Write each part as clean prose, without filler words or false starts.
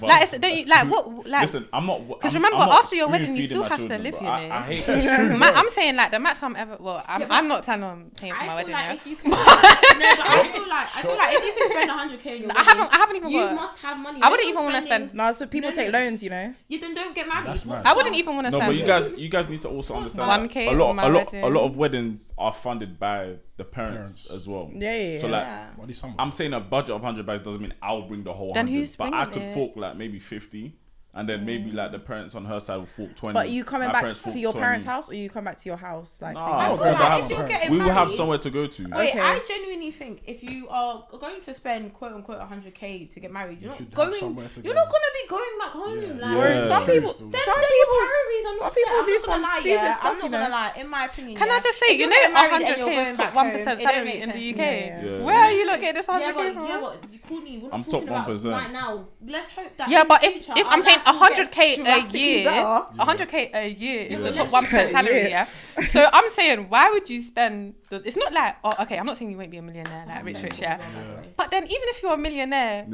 Like, don't you like what? Like, listen, I'm not. Because remember, after your wedding, you still have to live. You know. I hate that. I'm saying like the max I'm ever. Well, I'm not planning on paying for my wedding. Like if you can, I feel like if you can spend 100k on your wedding, I haven't even. You must have money. I wouldn't even want to spend. No, so people take loans, you know. You then don't get married. I wouldn't even want to spend. No, but you guys need to also understand. 1K a lot of weddings are funded by the parents as well. Yeah. So like, I'm saying a budget of 100 bags doesn't mean I'll bring the whole 100, but I could fork like maybe 50. And then maybe like the parents on her side will fork 20. But you coming back to your parents' house or you come back to your house? Like, we will have somewhere to go to. Wait, I genuinely think if you are going to spend quote unquote 100k to get married, you're not gonna be going back home. Some people do some stupid stuff. I'm not gonna lie. In my opinion, can I just say, you know, 100k is top 1% salary in the UK. Where are you not getting this 100k from? Yeah, but you call me. I'm top 1% right now. Let's hope that. Yeah, but if I'm saying 100k a year, 100k a year is the top 1% salary, yeah. So I'm saying, why would you spend? It's not like, okay, I'm not saying you won't be a millionaire, like rich, yeah. But then even if you're a millionaire,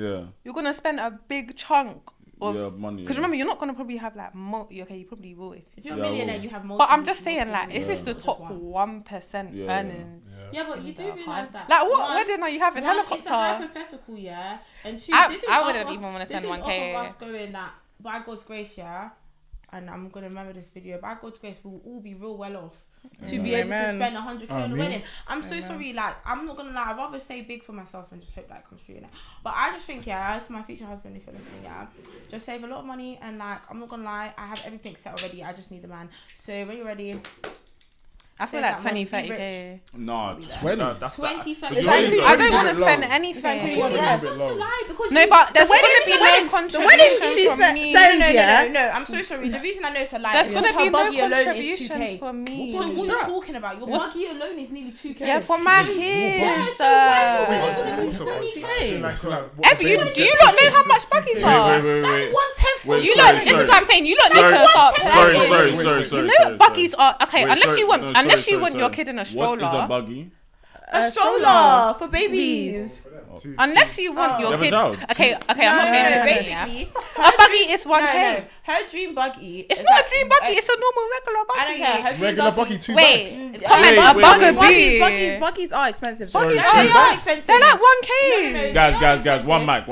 you're gonna spend a big chunk of money. Because remember, you're not gonna probably have like okay, you probably will if you're a millionaire, you have more. But I'm just saying, like, if it's the top 1% earnings. Yeah, but you do realise that. Like, what wedding are you having? Helicopter. It's a hypothetical, yeah. And two, I wouldn't even want to spend 1k. This is off of us going that, by God's grace, yeah, and I'm going to remember this video, by God's grace, we'll all be real well off to be able to spend 100k on a wedding. I'm so sorry, like, I'm not going to lie, I'd rather say big for myself and just hope that comes true, you know? But I just think, yeah, to my future husband, if you're listening, yeah, just save a lot of money and, like, I'm not going to lie, I have everything set already, I just need the man. So when you're ready... I feel like 20, 30k. No, 20, 30. I don't want to spend anything. No, but there's going to be no contribution from me. No, I'm so sorry. The reason I know it's a lie there's going to be no contribution for me. So what are you talking about? Your buggy alone is nearly 2k. Yeah, for my kids. Do you not know how much buggies are? That's 1/10. You lot, this is what I'm saying. You lot need to start planning. Sorry. You know what buggies are? Okay, unless you want your kid in a stroller. What is a buggy? A stroller for babies. Unless you want your kid. Okay, I'm not being basically. A buggy is 1k. Her dream buggy. It's not a dream buggy. It's a normal regular buggy. I don't care. Regular buggy, 2 bags. Comment a bugaboo. Buggies are expensive. They are expensive. They're like 1k. Guys, one mic.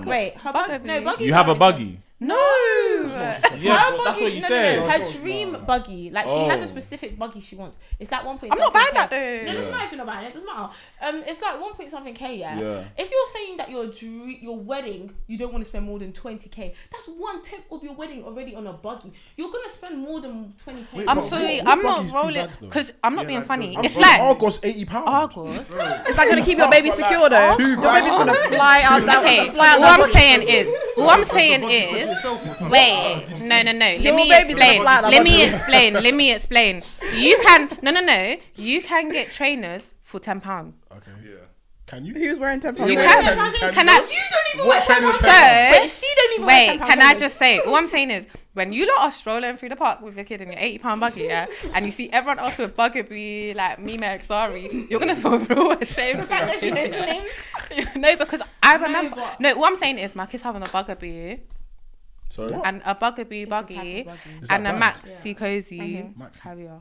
Wait, her buggy. No, buggy. You have a buggy. No. Yeah, that's what you said. Her dream buggy, like she has a specific buggy she wants. It's like 1. I'm not buying that though. No, it doesn't matter if you're not buying it. It doesn't matter. It's like 1 something k. Yeah. If you're saying that your wedding, you don't want to spend more than 20k. That's 1/10 of your wedding already on a buggy. You're gonna spend more than 20k. Wait, I'm sorry, I'm not rolling because I'm not being funny. It's like Argos £80. Argos. It's like gonna keep your baby secure though. Your baby's gonna fly out. Okay. All I'm saying is, wait. No. Let me explain. You can You can get trainers for £10. Okay. Yeah. Can you? Who's wearing £10? You can. I? You don't even wear £10. But she don't even wear £10. Wait, can I just say? All I'm saying is, when you lot are strolling through the park with your kid in your £80 buggy, yeah, and you see everyone else with bugaboo like Mima Exari, you're gonna feel real ashamed. The fact that she knows the names. No, because I remember. No, what I'm saying is, my kid's having a bugaboo. Sorry? And a bugaboo buggy and a maxi cozy caviar.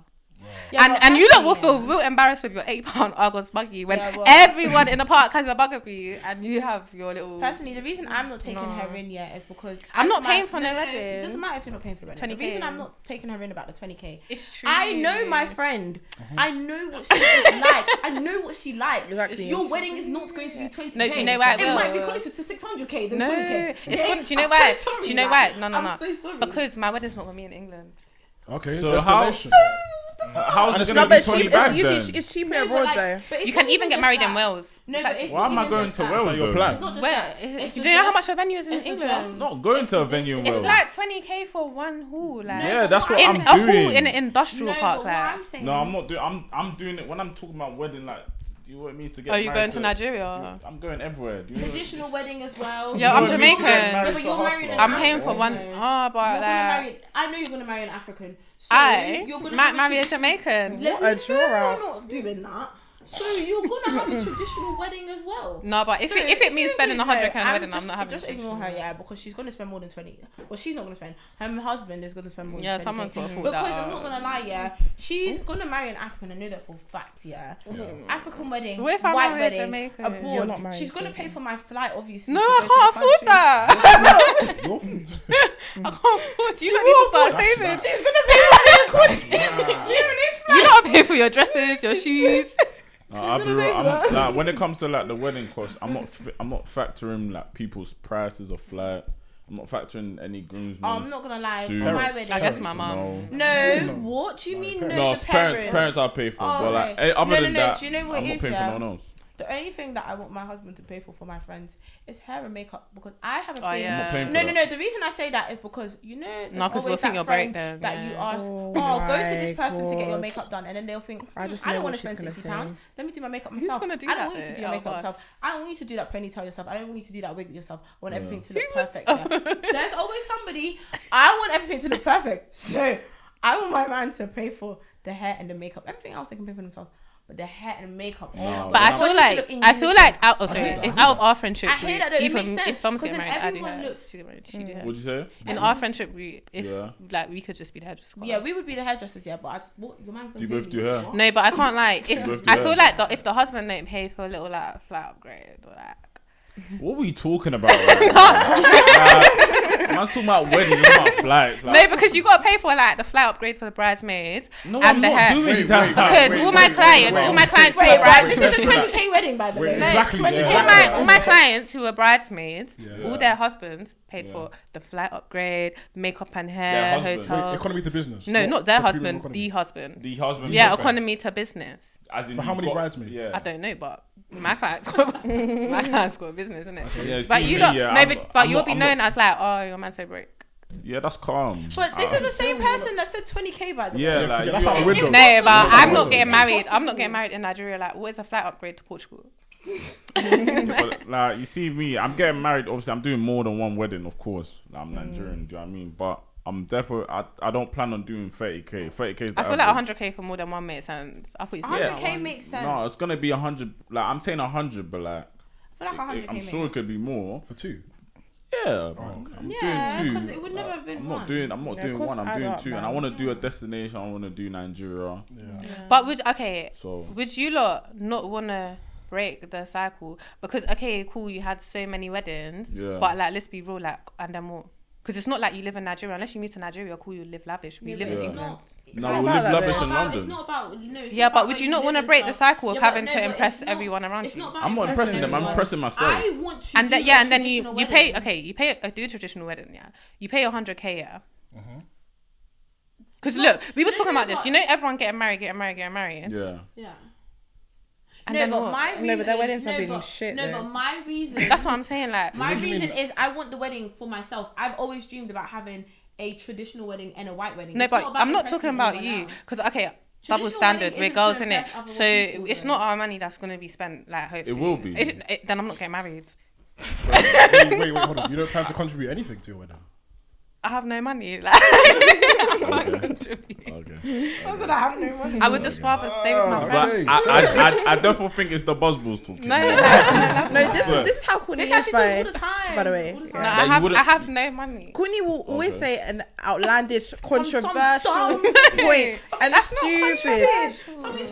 Yeah, and you lot will feel real embarrassed with your £8 Argos buggy when everyone in the park has a bugaboo and you have your little. Personally, the reason I'm not taking her in yet is because I'm not paying for no wedding. It doesn't matter if you're not paying for the wedding. The reason I'm not taking her in about the 20k. It's true. I know my friend. I know what she is like. I know what she likes. Exactly. Your wedding is not going to be 20k. No, do you know why? It might be closer to 600k than 20k. It's going. Do you know why? Do you know why? No. I'm so sorry. Because my wedding's not gonna be in England. Okay. So how's it going to be 20 bags then? It's cheaper abroad though. You can even get married in Wales. No, but it's why am I going to Wales? Your plan? Do you know how much a venue is in England? I'm not going to a venue in Wales. It's like 20k for one hall. Like, yeah, that's what I'm doing. A hall in an industrial park. No, I'm not doing. I'm doing it when I'm talking about wedding. Like, do you know what it means to get? Are you going to Nigeria? I'm going everywhere. Traditional wedding as well. Yeah, I'm Jamaican. No, but you're married. I'm paying for one. Oh, but like, I know you're gonna marry an African. So I might marry a Jamaican. I'm not doing that. So you're gonna have a traditional wedding as well. No, but if it means spending 100k on a wedding, I'm not having. Just ignore her, yeah, because she's gonna spend more than 20. Well, she's not gonna spend. Her husband is gonna spend more. Yeah, than 20K. someone's got to afford Because that. I'm not gonna lie, yeah, she's gonna marry an African. I know that for a fact, yeah. African wedding, What if I white marry a wedding, Jamaican? You're abroad. not married She's gonna to pay for my flight, obviously. No, to I go can't to the afford country. that. Your fault. I can't afford. You don't need to start saving. She's gonna pay for me a country. You gotta pay for your dresses, your shoes. I'll be real. Like, when it comes to like the wedding cost, I'm not factoring like people's prices of flights. I'm not factoring any groomsmen. I'm not gonna lie. suits. For my wedding, I guess my mum. No, what do you mean? No, the parents I'll pay for. Oh, but like, okay. other than that, Do you know what I'm it not is, paying yeah? for no one else. The only thing that I want my husband to pay for my friends is hair and makeup, because I have a Oh, feeling. yeah. I'm not paying for No. that. The reason I say that is because there's No, 'cause we'll always think that you're friend broke then, that yeah. you ask, Oh go to this my person to get your God. makeup done, and then they'll think, I just I know don't want what to spend she's gonna £60. say. Let me do my makeup Who's myself. gonna do I don't that want you to do though? your makeup Oh, yourself. I don't want you to do that ponytail yourself. I don't want you to do that wig yourself. I want everything to look perfect. Yeah. There's always somebody. I want everything to look perfect. So I want my man to pay for the hair and the makeup. Everything else they can pay for themselves. But the hair and makeup. No, But I feel like out of our friendship, I hear that, though. It makes sense, if Tom's 'cause getting then married, I do everyone hair. looks- She do hair. What'd you say? In our friendship, if Yeah. like we could just be the hairdresser. Yeah, we would be the hairdressers, yeah. But your man's Do you both do hair? No, but I can't like if both do I hair. feel like if the husband don't pay for a little like flight upgrade or like. What were you talking about? Right now? Man's talking about weddings, it's about flights. Like, No, because you gotta pay for like the flight upgrade for the bridesmaids no, and I'm the not hair. doing that. Because all my clients who are bridesmaids. This is a 20K wedding, by the way. Wait, exactly, No, yeah. 20K. All my clients who are bridesmaids, Yeah. all their husbands paid Yeah. for the flight upgrade, makeup and Their hair, husband. hotel. Wait, economy to business. No, not their to people in husband, economy. the husband. The husband. Yeah, husband. economy to business. As in For how you've many got- bridesmaids? Yeah. I don't know, but my client's got a business, isn't it? Yeah, But see you me, lot, yeah, no, I'm but not- I'm you'll not- be I'm known not- as like, oh, your man's so broke. Yeah, that's calm. But this is the same person that said 20K, by the way. Yeah, Yeah, like that's you out the are- window. No, but That's I'm how not it getting is. married. I'm not getting married in Nigeria. Like, what is a flight upgrade to Portugal? But, like, you see me, I'm getting married. Obviously, I'm doing more than one wedding, of course. Like, I'm Nigerian, do you know what I mean? But I'm definitely, I don't plan on doing 30K. 30K is the I feel average. like 100k for more than one makes sense. I thought you said 100K one. makes sense. No, it's gonna be 100. Like, I'm saying 100, but like, I feel like 100K I'm makes sure it sense. could be more. For two. Yeah, man. I'm Yeah, doing 2. 'cause it would never have been I'm one. not doing Yeah, one. costs I'm add doing up, 2, and I man. want to do a destination. I want to do Nigeria. Yeah. But So would you lot not want to break the cycle? Because okay, cool, you had so many weddings, Yeah. but like let's be real, like and then more. Because it's not like you live in Nigeria. Unless you move to Nigeria, cool, you live lavish. We Yeah, live but in it's England. not- no, not we about live that, lavish though. in London. It's not about, it's Yeah, not but about would how you not live want to and break the stuff. cycle of Yeah, but having no, to but impress it's not- everyone around it's you? not about I'm not impressing them. I'm anyone. impressing myself. I want to And do then yeah, a and then you traditional pay wedding. you pay do a traditional wedding, yeah. You pay 100k, yeah. Because No, look, we was no, talking no, about this. but- You know, everyone getting married. Yeah. Yeah. And no, then but what? my reason, No, but their weddings have no, been but- shit, No, though. but my reason. That's what I'm saying. Like, My do you reason mean? is I want the wedding for myself. I've always dreamed about having a traditional wedding and a white wedding. no, It's but not about I'm not impressing talking about everyone you. else. Because okay, double Traditional standard. wedding We're isn't girls to in it, impress other so people, it's though. not our money that's gonna be spent. Like, hopefully, will be. Then I'm not getting married. Wait, hold on. You don't plan to contribute anything to your wedding? I have no money. Like, Okay. I have no money. I would just rather stay with my But friends. I definitely think it's the buzzballs talking. No, No, swear. this is how Courtney This is actually talks all the by. time. by the way. All the Yeah. time. No, That you wouldn't- I have no money. Courtney will always Okay. say an outlandish, Some controversial dumb point and That's not stupid. controversial. Something